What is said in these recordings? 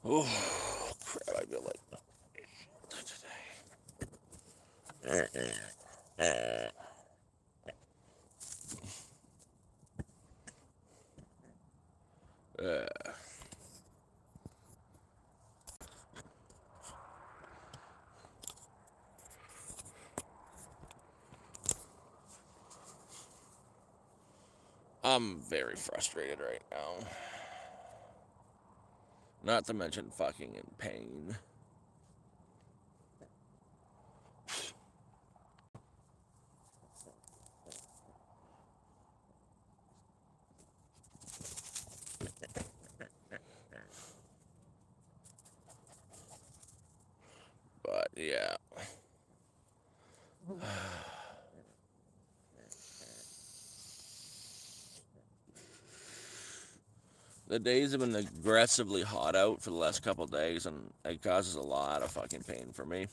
Oh, crap, I feel like today. I'm very frustrated right now. Not to mention fucking in pain. But yeah. The days have been aggressively hot out for the last couple of days, and it causes a lot of fucking pain for me.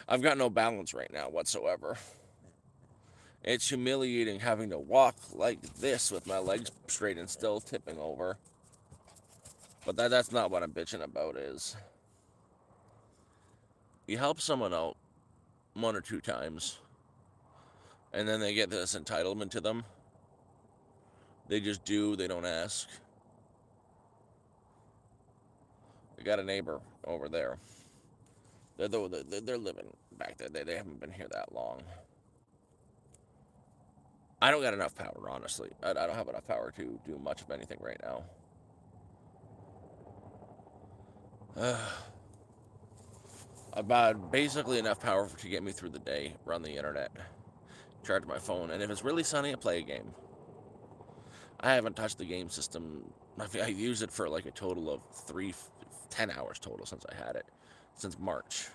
I've got no balance right now whatsoever. It's humiliating having to walk like this with my legs straight and still tipping over. But that's not what I'm bitching about is you help someone out one or two times and then they get this entitlement to them. They just do, they don't ask. I got a neighbor over there. They're living back there. They haven't been here that long. I don't got enough power, honestly. I don't have enough power to do much of anything right now. About basically enough power to get me through the day, run the internet, charge my phone, and if it's really sunny, I play a game. I haven't touched the game system. I've used it for like a total of 10 hours total since I had it, since March.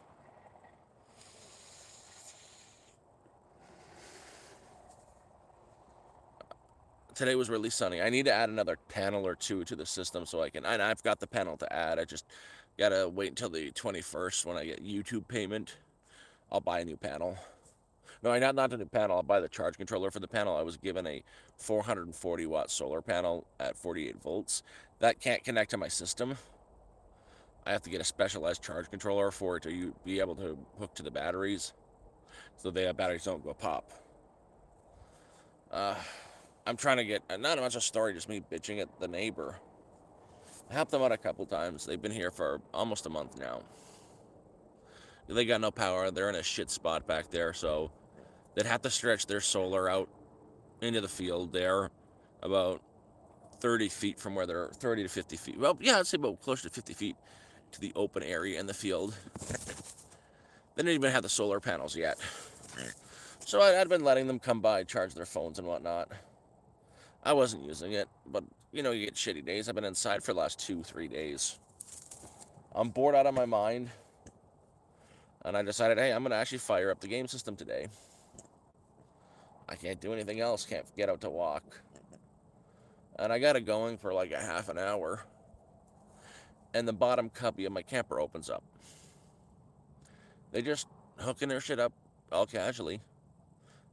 Today was really sunny. I need to add another panel or two to the system so I can. And I've got the panel to add. I just gotta wait until the 21st when I get YouTube payment. I'll buy a new panel. No, not the new panel. I'll buy the charge controller for the panel. I was given a 440 watt solar panel at 48 volts. That can't connect to my system. I have to get a specialized charge controller for it to be able to hook to the batteries, so the batteries don't go pop. Uh, I'm trying to get not much a story, just me bitching at the neighbor. I helped them out a couple times. They've been here for almost a month now. They got no power. They're in a shit spot back there, so they'd have to stretch their solar out into the field there, about 30 feet from where they're 30 to 50 feet. Well, yeah, I'd say about close to 50 feet to the open area in the field. They didn't even have the solar panels yet. So I'd been letting them come by, charge their phones and whatnot. I wasn't using it, but you know, you get shitty days. I've been inside for the last 2, 3 days. I'm bored out of my mind, and I decided, hey, I'm going to actually fire up the game system today. I can't do anything else, can't get out to walk. And I got it going for like a half an hour, and the bottom cubby of my camper opens up. They just hooking their shit up all casually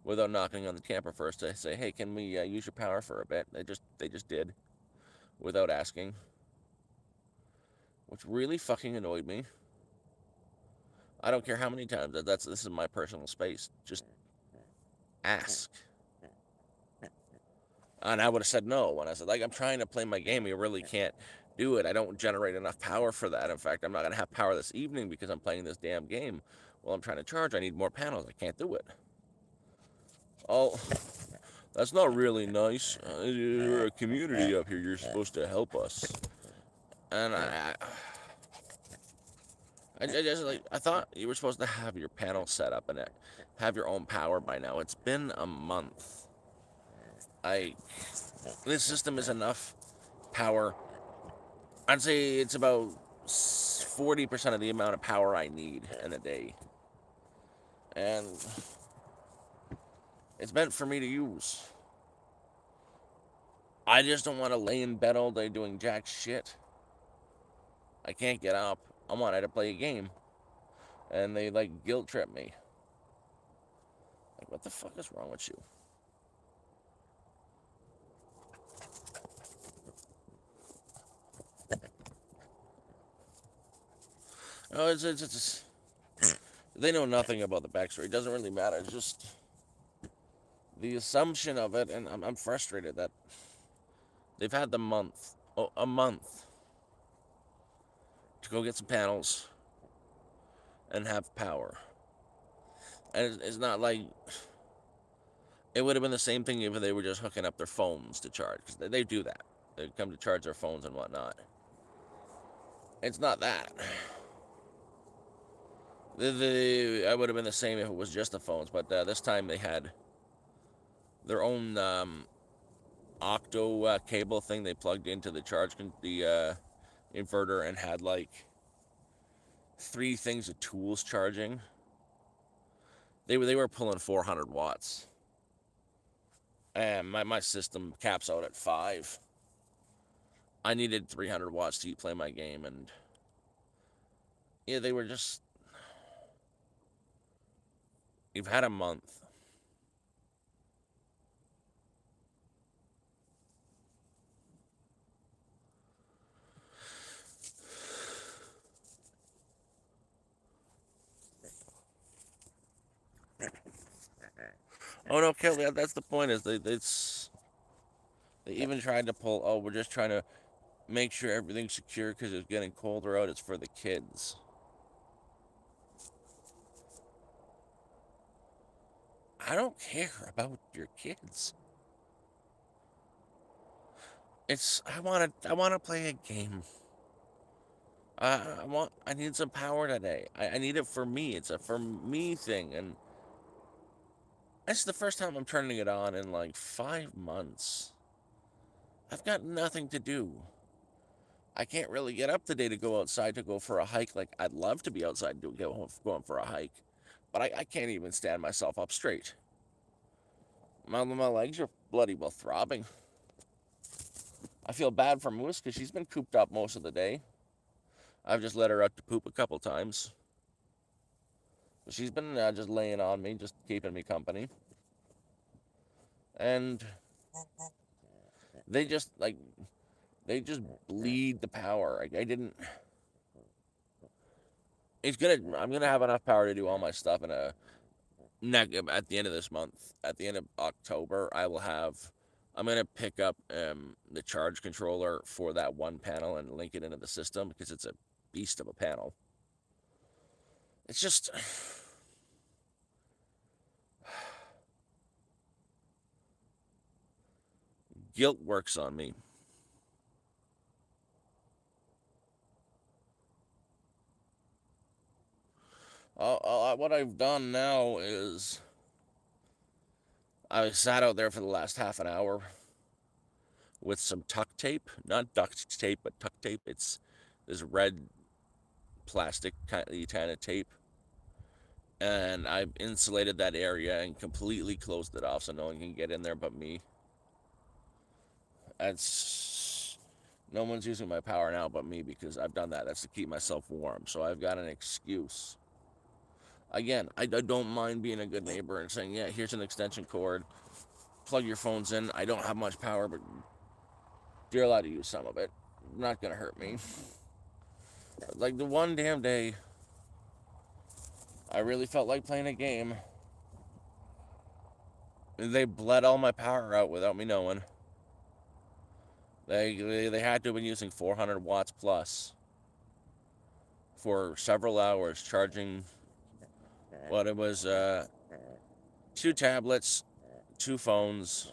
without knocking on the camper first to say, hey, can we use your power for a bit? They just did without asking, which really fucking annoyed me. I don't care how many times this is my personal space. Just ask. And I would have said no when I said, like, I'm trying to play my game. You really can't do it. I don't generate enough power for that. In fact, I'm not going to have power this evening because I'm playing this damn game. Well, I'm trying to charge. I need more panels. I can't do it. Oh, that's not really nice. You're a community up here. You're supposed to help us. And I just like I thought you were supposed to have your panel set up and have your own power by now. It's been a month. I This system is enough power. I'd say it's about 40% of the amount of power I need in a day, and it's meant for me to use. I just don't want to lay in bed all day doing jack shit. I can't get up. I wanted to play a game, and they like guilt trip me. Like, what the fuck is wrong with you? Oh, they know nothing about the backstory. It doesn't really matter. It's just the assumption of it, and I'm frustrated that they've had a month to go get some panels and have power. And it's not like it would have been the same thing if they were just hooking up their phones to charge, because they do that. They come to charge their phones and whatnot. It's not that. I would have been the same if it was just the phones, but this time they had their own octo cable thing they plugged into the inverter, and had like 3 things of tools charging. They were pulling 400 watts, and my system caps out at 5. I needed 300 watts to play my game, and yeah, they were just. You've had a month. Oh no, Kelly, that's the point. Is they even tried to pull. Oh, we're just trying to make sure everything's secure because it's getting colder out. It's for the kids. I don't care about your kids. I want to play a game. I need some power today. I need it for me. It's a for me thing, and it's the first time I'm turning it on in like 5 months. I've got nothing to do. I can't really get up today to go outside to go for a hike. Like, I'd love to be outside to going for a hike, but I can't even stand myself up straight. My legs are bloody well throbbing. I feel bad for Moose because she's been cooped up most of the day. I've just let her out to poop a couple times. She's been just laying on me, just keeping me company. And they just like they just bleed the power. I didn't. I'm gonna have enough power to do all my stuff in a at the end of this month. At the end of October, I will have. I'm gonna pick up the charge controller for that one panel and link it into the system because it's a beast of a panel. It's just guilt works on me. What I've done now is I sat out there for the last half an hour with some tuck tape, not duct tape, but tuck tape. It's this red plastic kind of tape, and I've insulated that area and completely closed it off so no one can get in there but me. That's no one's using my power now but me because I've done that. That's to keep myself warm. So I've got an excuse. Again, I don't mind being a good neighbor and saying, yeah, here's an extension cord. Plug your phones in. I don't have much power, but you're allowed to use some of it. Not gonna hurt me. Like the one damn day I really felt like playing a game, they bled all my power out without me knowing. They had to have been using 400 watts plus for several hours charging what it was 2 tablets, 2 phones.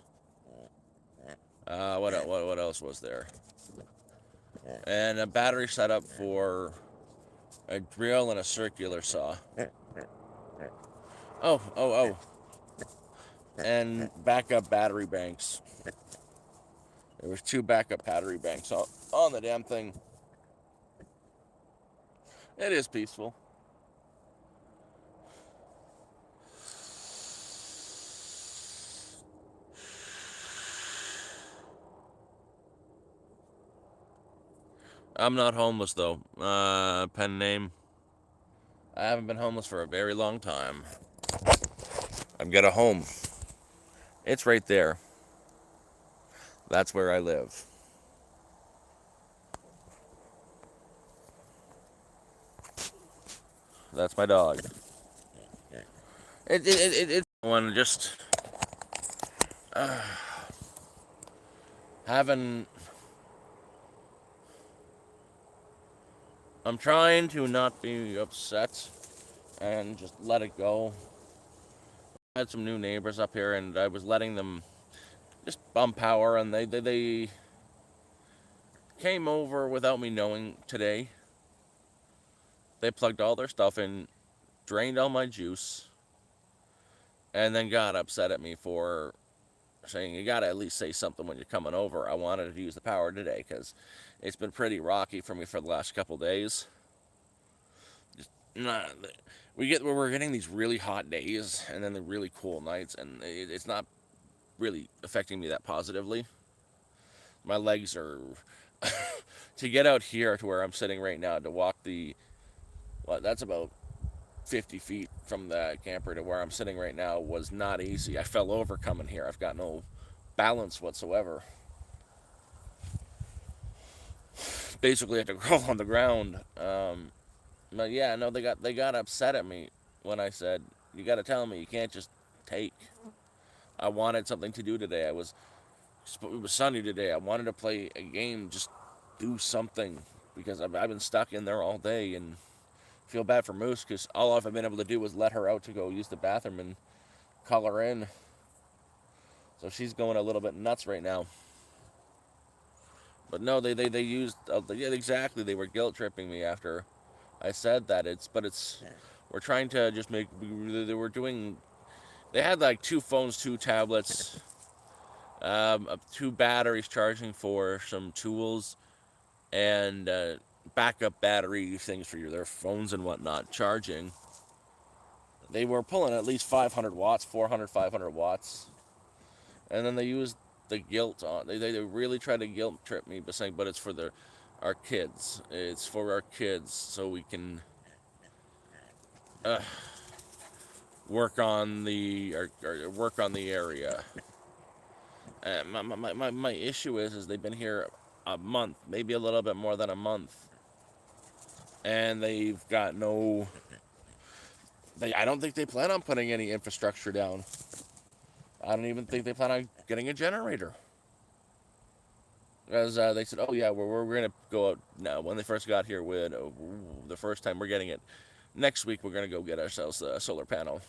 What else was there? And a battery setup for a drill and a circular saw. Oh. And backup battery banks. There was 2 backup battery banks on the damn thing. It is peaceful. I'm not homeless though. Pen name. I haven't been homeless for a very long time. I've got a home. It's right there. That's where I live. That's my dog. It one just having. I'm trying to not be upset and just let it go. I had some new neighbors up here, and I was letting them just bump power, and they came over without me knowing today. They plugged all their stuff in, drained all my juice, and then got upset at me for saying, you gotta at least say something when you're coming over. I wanted to use the power today because it's been pretty rocky for me for the last couple days. Just, nah, we're getting these really hot days and then the really cool nights, and it's not really affecting me that positively. My legs are to get out here to where I'm sitting right now to walk that's about 50 feet from the camper to where I'm sitting right now was not easy. I fell over coming here. I've got no balance whatsoever. Basically, I had to crawl on the ground. But yeah, no, they got upset at me when I said, "You got to tell me. You can't just take." I wanted something to do today. It was sunny today. I wanted to play a game, just do something because I've been stuck in there all day and feel bad for Moose because all I've been able to do was let her out to go use the bathroom and call her in. So she's going a little bit nuts right now. But no, they used yeah, exactly. They were guilt tripping me after I said that. We're trying to just make. They were doing. They had like two phones, two tablets, two batteries charging for some tools, and backup battery things for their phones and whatnot charging. They were pulling at least 500 watts, 400, 500 watts, and then they used the guilt on. They really tried to guilt trip me, by saying, but it's for our kids. It's for our kids, so we can uh, work on the area. My issue is they've been here a month, maybe a little bit more than a month, and they've got no. I don't think they plan on putting any infrastructure down. I don't even think they plan on getting a generator. As they said, oh yeah, we're gonna go out now. When they first got here, the first time we're getting it next week, we're gonna go get ourselves a solar panel.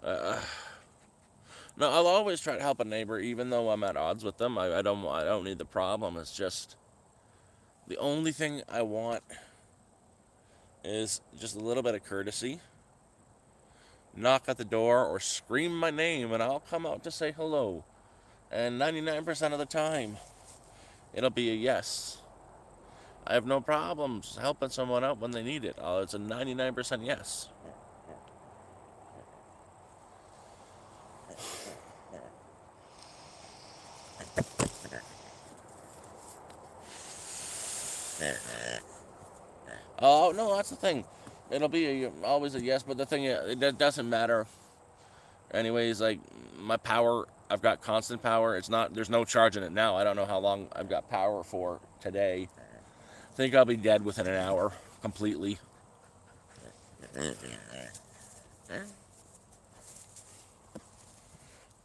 Uh, no, I'll always try to help a neighbor, even though I'm at odds with them. I don't need the problem. It's just the only thing I want is just a little bit of courtesy. Knock at the door or scream my name, and I'll come out to say hello. And 99% of the time, it'll be a yes. I have no problems helping someone out when they need it. It's a 99% yes. Oh no, that's the thing. It'll be always a yes, but the thing is, it doesn't matter. Anyways, like my power, I've got constant power. It's not. There's no charge in it now. I don't know how long I've got power for today. I think I'll be dead within an hour completely.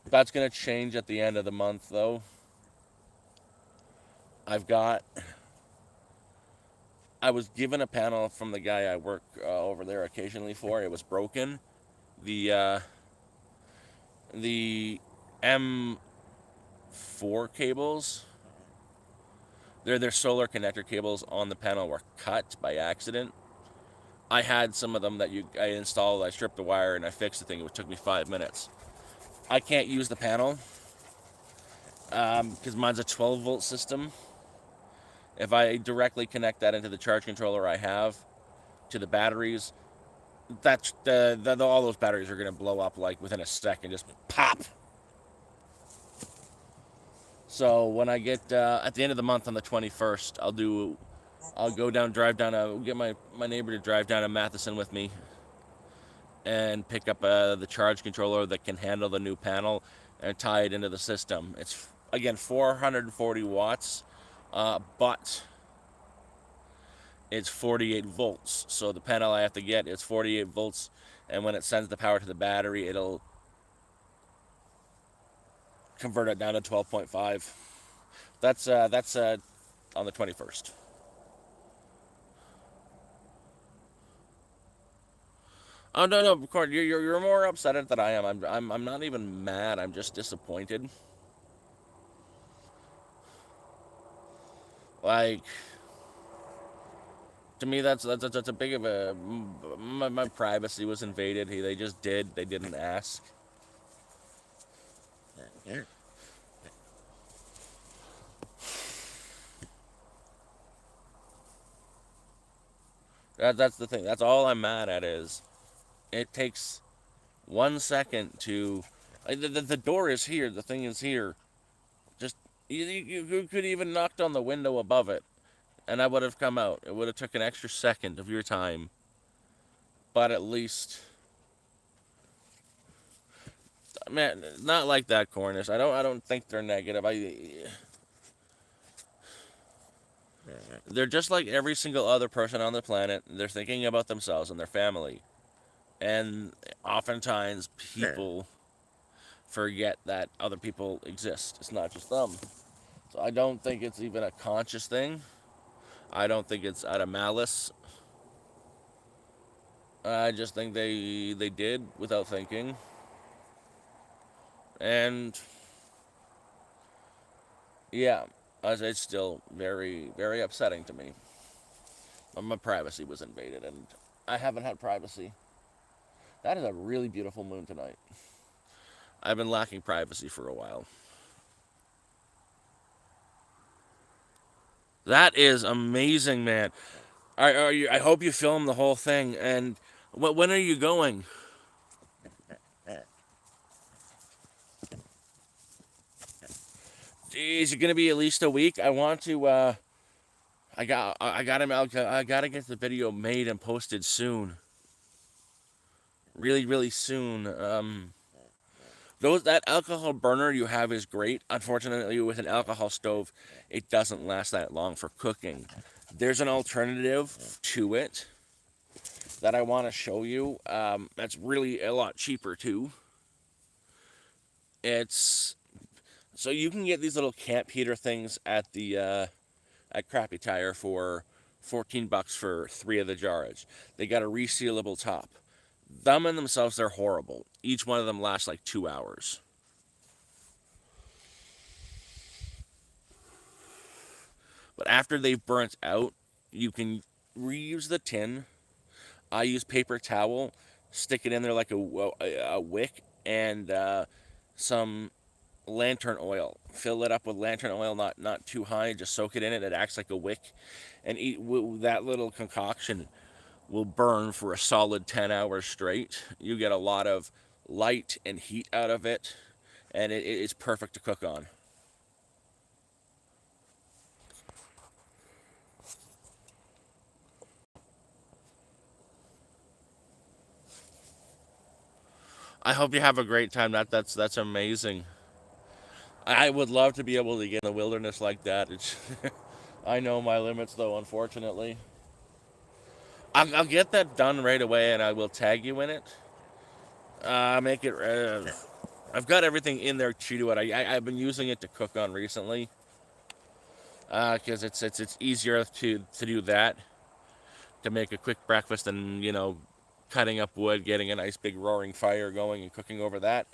That's gonna change at the end of the month, though. I've got. I was given a panel from the guy I work over there occasionally for. It was broken. The M4 cables. Their solar connector cables on the panel were cut by accident. I had some of them that I installed. I stripped the wire and I fixed the thing. It took me 5 minutes. I can't use the panel because mine's a 12-volt system. If I directly connect that into the charge controller I have to the batteries, all those batteries are going to blow up like within a second, just pop. So when I get at the end of the month on the 21st, I'll go down, drive down, get my neighbor to drive down to Matheson with me and pick up the charge controller that can handle the new panel and tie it into the system. It's, again, 440 watts, but it's 48 volts. So the panel I have to get is 48 volts, and when it sends the power to the battery, it'll convert it down to 12.5. That's on the 21st. Oh no, no, Cord, you're more upset at than I am. I'm not even mad. I'm just disappointed. Like, to me, that's a big of a my privacy was invaded. They just did. They didn't ask. That's the thing. That's all I'm mad at is it takes 1 second to. The door is here. The thing is here. Just you could even knocked on the window above it, and I would have come out. It would have took an extra second of your time, but at least, man, not like that, Cornish. I don't think they're negative. They're just like every single other person on the planet. They're thinking about themselves and their family, and oftentimes people forget that other people exist. It's not just them. So I don't think it's even a conscious thing. I don't think it's out of malice. I just think they did without thinking, and yeah, it's still very upsetting to me. My privacy was invaded, and I haven't had privacy. That is a really beautiful moon tonight. I've been lacking privacy for a while. That is amazing, man. Are you? I hope you film the whole thing. And when are you going? Is it gonna be at least a week? I want to. I gotta get the video made and posted soon. Really soon. That alcohol burner you have is great. Unfortunately, with an alcohol stove, it doesn't last that long for cooking. There's an alternative to it that I want to show you. That's really a lot cheaper too. It's so you can get these little camp heater things at Crappy Tire for 14 bucks for 3 of the jars. They got a resealable top. Them in themselves, they're horrible. Each one of them lasts like 2 hours. But after they've burnt out, you can reuse the tin. I use paper towel, stick it in there like a wick, and some lantern oil. Fill it up with lantern oil, not too high. Just soak it in it. It acts like a wick, and eat that little concoction will burn for a solid 10 hours straight. You get a lot of light and heat out of it, and it's perfect to cook on. I hope you have a great time. That's amazing. I would love to be able to get in the wilderness like that. It's I know my limits though, unfortunately. I'll get that done right away, and I will tag you in it. Make it. I've got everything in there to do it. I've been using it to cook on recently, because it's easier to do that, to make a quick breakfast than cutting up wood, getting a nice big roaring fire going, and cooking over that.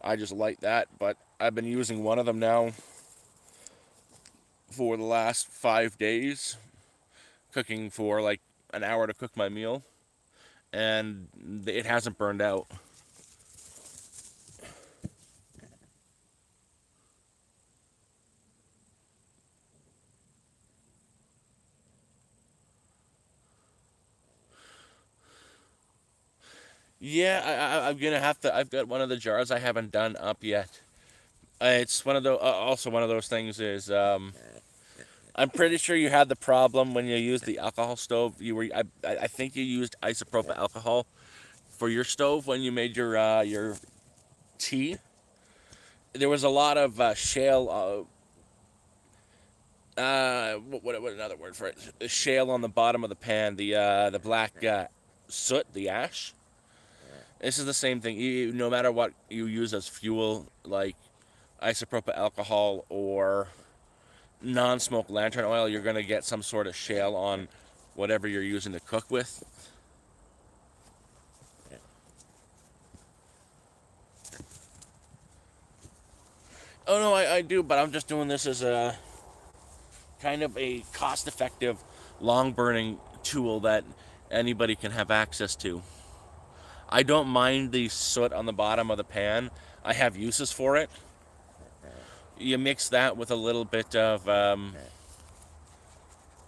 I just like that, but I've been using one of them now for the last 5 days, cooking for like an hour to cook my meal, and it hasn't burned out. Yeah, I'm gonna have to. I've got one of the jars I haven't done up yet. It's one of the also one of those things is I'm pretty sure you had the problem when you used the alcohol stove. I think you used isopropyl alcohol for your stove when you made your tea. There was a lot of shale what another word for it? The shale on the bottom of the pan, the black soot, the ash. This is the same thing. No matter what you use as fuel, like isopropyl alcohol or non-smoke lantern oil, you're gonna get some sort of shale on whatever you're using to cook with. Oh no, I do, but I'm just doing this as a kind of a cost-effective, long-burning tool that anybody can have access to. I don't mind the soot on the bottom of the pan. I have uses for it. You mix that with a little bit of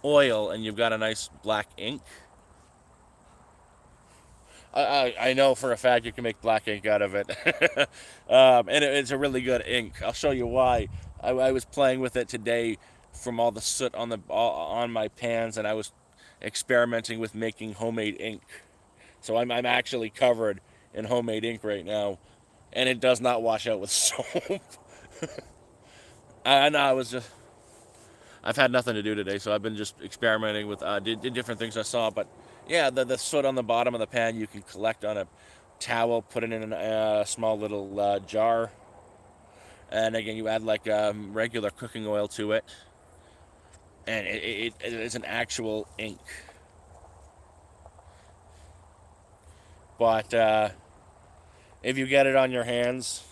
oil, and you've got a nice black ink. I know for a fact you can make black ink out of it, and it's a really good ink. I'll show you why. I was playing with it today from all the soot on my pans, and I was experimenting with making homemade ink. So I'm actually covered in homemade ink right now, and it does not wash out with soap. I know I've had nothing to do today, so I've been just experimenting with did different things I saw. But yeah, the soot on the bottom of the pan you can collect on a towel, put it in a small little jar, and again you add like regular cooking oil to it, and it is an actual ink. But if you get it on your hands,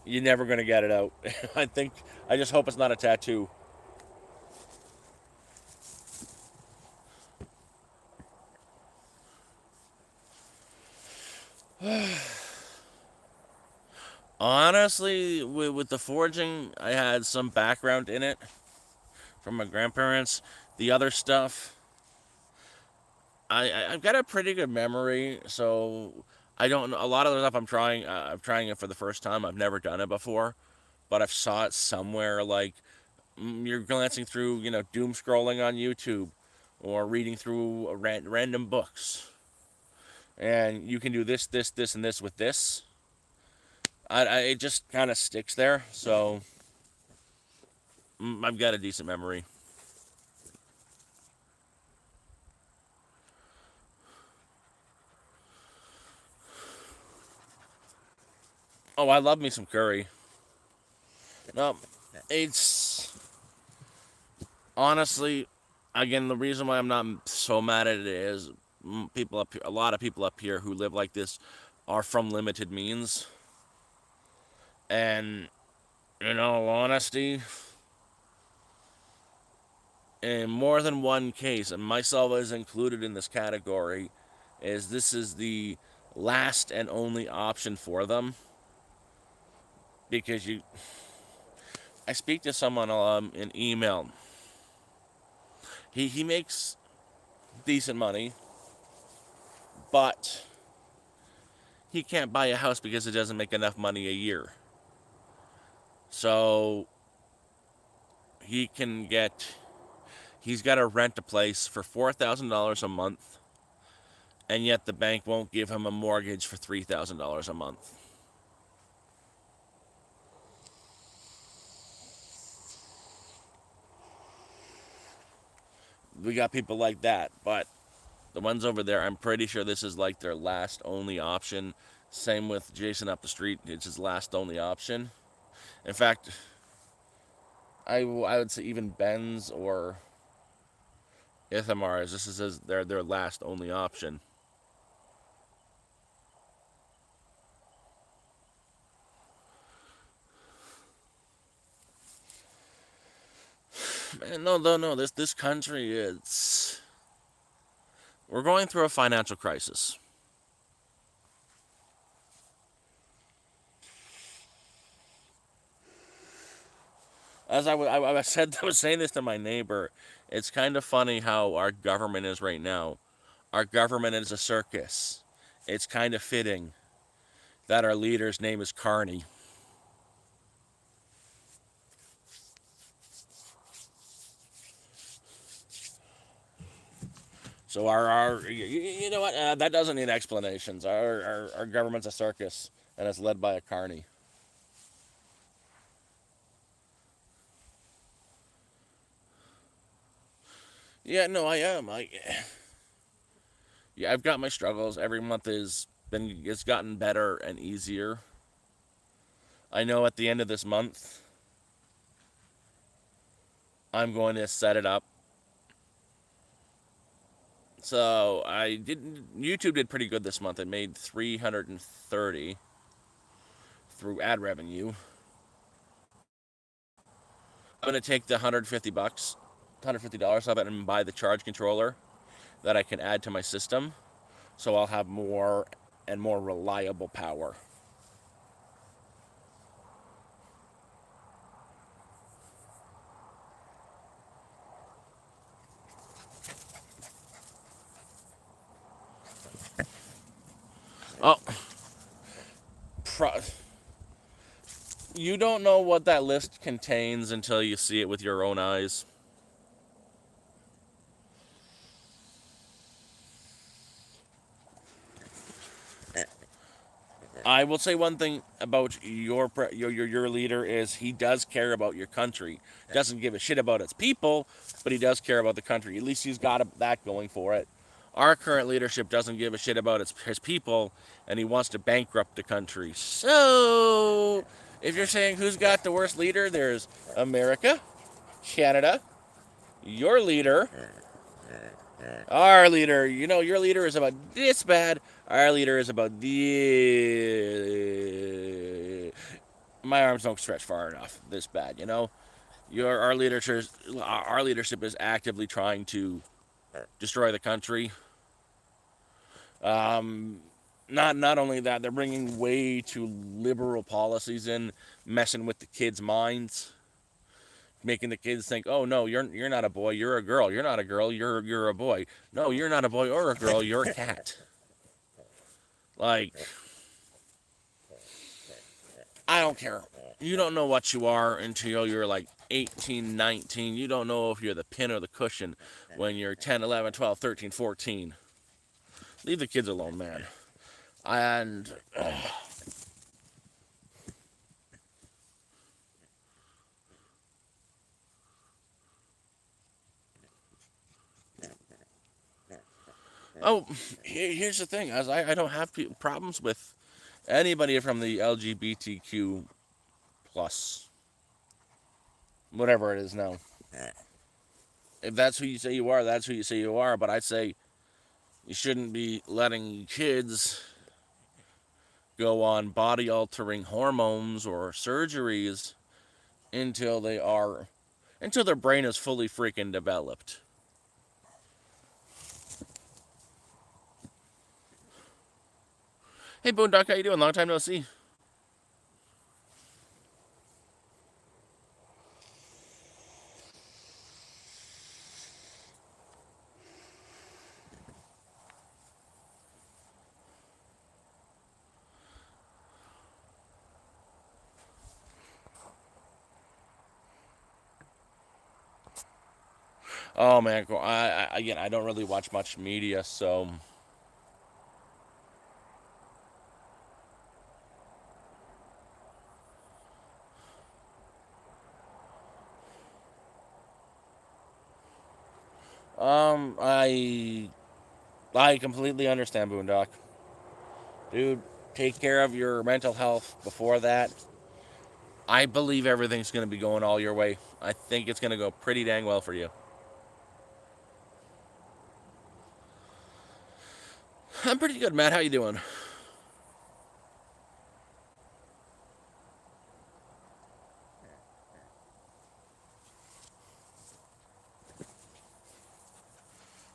you're never gonna get it out. I just hope it's not a tattoo. Honestly, with the forging, I had some background in it from my grandparents. The other stuff, I've got a pretty good memory, so I don't know a lot of the stuff I'm trying. I'm trying it for the first time. I've never done it before, but I've saw it somewhere. Like you're glancing through, doom scrolling on YouTube, or reading through random books, and you can do this, this, this, and this with this. It just kind of sticks there. So I've got a decent memory. Oh, I love me some curry. No, it's honestly, again, the reason why I'm not so mad at it is people up here, a lot of people up here who live like this are from limited means. And in all honesty, in more than one case, and myself is included in this category, is this is the last and only option for them because I speak to someone in email. He makes decent money, but he can't buy a house because it doesn't make enough money a year. So he can get he's got to rent a place for $4,000 a month, and yet the bank won't give him a mortgage for $3,000 a month. We got people like that, but the ones over there, I'm pretty sure this is like their last only option. Same with Jason up the street, it's his last only option. In fact, I would say even Ben's or Ithamar's, this is their last only option. Man, no. This country, we're going through a financial crisis. As I was saying this to my neighbor. It's kind of funny how our government is right now. Our government is a circus. It's kind of fitting that our leader's name is Carney. So you know what? That doesn't need explanations. Our government's a circus, and it's led by a Carney. Yeah, no, I am. Yeah, I've got my struggles. Every month it's gotten better and easier. I know at the end of this month, I'm going to set it up. So I didn't. YouTube did pretty good this month. It made 330 through ad revenue. I'm gonna take the 150 bucks, $150 of it, and buy the charge controller that I can add to my system, so I'll have more and more reliable power. Oh, pro- you don't know what that list contains until you see it with your own eyes. I will say one thing about your leader is he does care about your country. Doesn't give a shit about its people, but he does care about the country. At least he's got that going for it. Our current leadership doesn't give a shit about his people, and he wants to bankrupt the country. So, if you're saying who's got the worst leader, there's America, Canada, your leader, our leader. You know, your leader is about this bad. Our leader is about the. My arms don't stretch far enough. This bad, you know. Our leadership is actively trying to destroy the country. Um, not only that, they're bringing way too liberal policies in, messing with the kids' minds, making the kids think, "Oh no, you're not a boy, you're a girl. You're not a girl, you're a boy. No, you're not a boy or a girl, you're a cat." Like, I don't care. You don't know what you are until you're like 18, 19. You don't know if you're the pin or the cushion when you're 10, 11, 12, 13, 14. Leave the kids alone, man. And oh, here's the thing: as I don't have problems with anybody from the LGBTQ plus, whatever it is now. If that's who you say you are, that's who you say you are. But I'd say you shouldn't be letting kids go on body altering hormones or surgeries until until their brain is fully freaking developed. Hey Boondock, how you doing? Long time no see. Oh man, again, I don't really watch much media, so um, I I completely understand, Boondock. Dude, take care of your mental health before that. I believe everything's going to be going all your way. I think it's going to go pretty dang well for you. I'm pretty good, Matt. How you doing?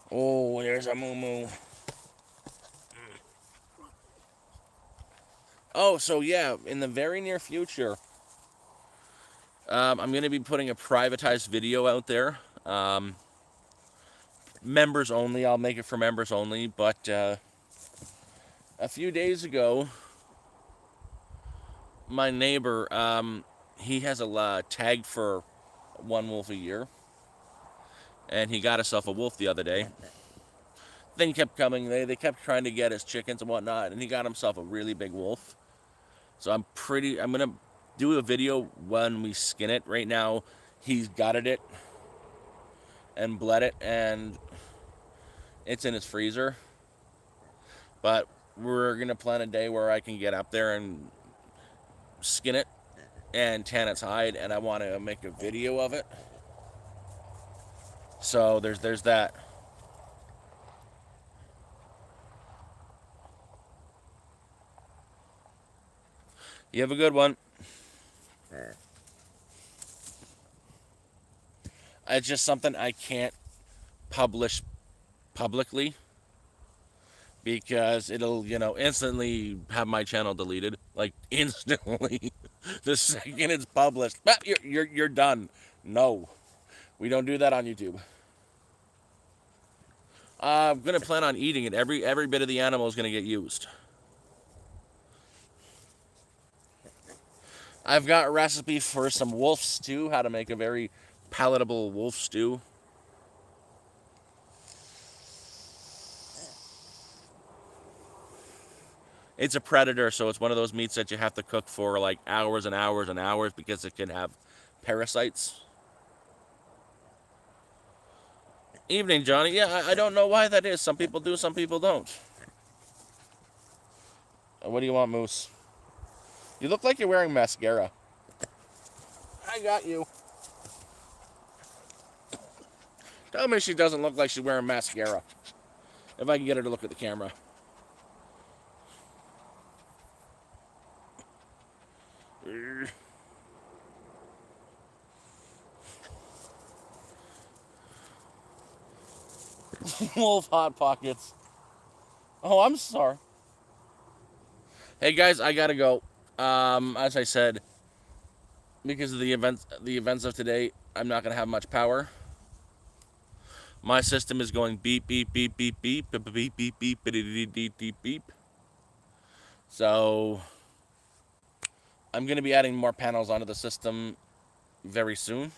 Oh, there's a moo moo. Oh, so yeah, in the very near future, I'm going to be putting a privatized video out there. Members only. I'll make it for members only. But a few days ago, my neighbor, he has a tag for one wolf a year, and he got himself a wolf the other day. Thing kept coming. They kept trying to get his chickens and whatnot, and he got himself a really big wolf. So I'm gonna do a video when we skin it. Right now, he's gutted it, and bled it, and it's in his freezer. But we're gonna plan a day where I can get up there and skin it and tan its hide, and I want to make a video of it. So there's that. You have a good one. It's just something I can't publish publicly because it'll, instantly have my channel deleted. Like instantly. The second it's published, you're done. No. We don't do that on YouTube. I'm gonna plan on eating it. Every bit of the animal is gonna get used. I've got a recipe for some wolf stew, how to make a very palatable wolf stew. It's a predator, so it's one of those meats that you have to cook for like hours and hours and hours because it can have parasites. Evening, Johnny. Yeah, I don't know why that is. Some people do, some people don't. What do you want, Moose? You look like you're wearing mascara. I got you. Tell me she doesn't look like she's wearing mascara. If I can get her to look at the camera. Wolf Hot Pockets. Oh, I'm sorry. Hey guys, I gotta go. As I said, because of the events of today, I'm not gonna have much power. My system is going beep beep beep beep beep beep beep beep beep beep beep beep beep. So I'm gonna be adding more panels onto the system very soon.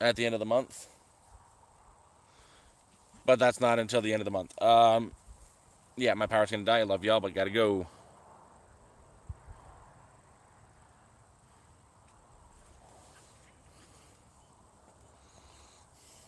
At the end of the month. But that's not until the end of the month. Yeah, my power's gonna die. I love y'all, but gotta go.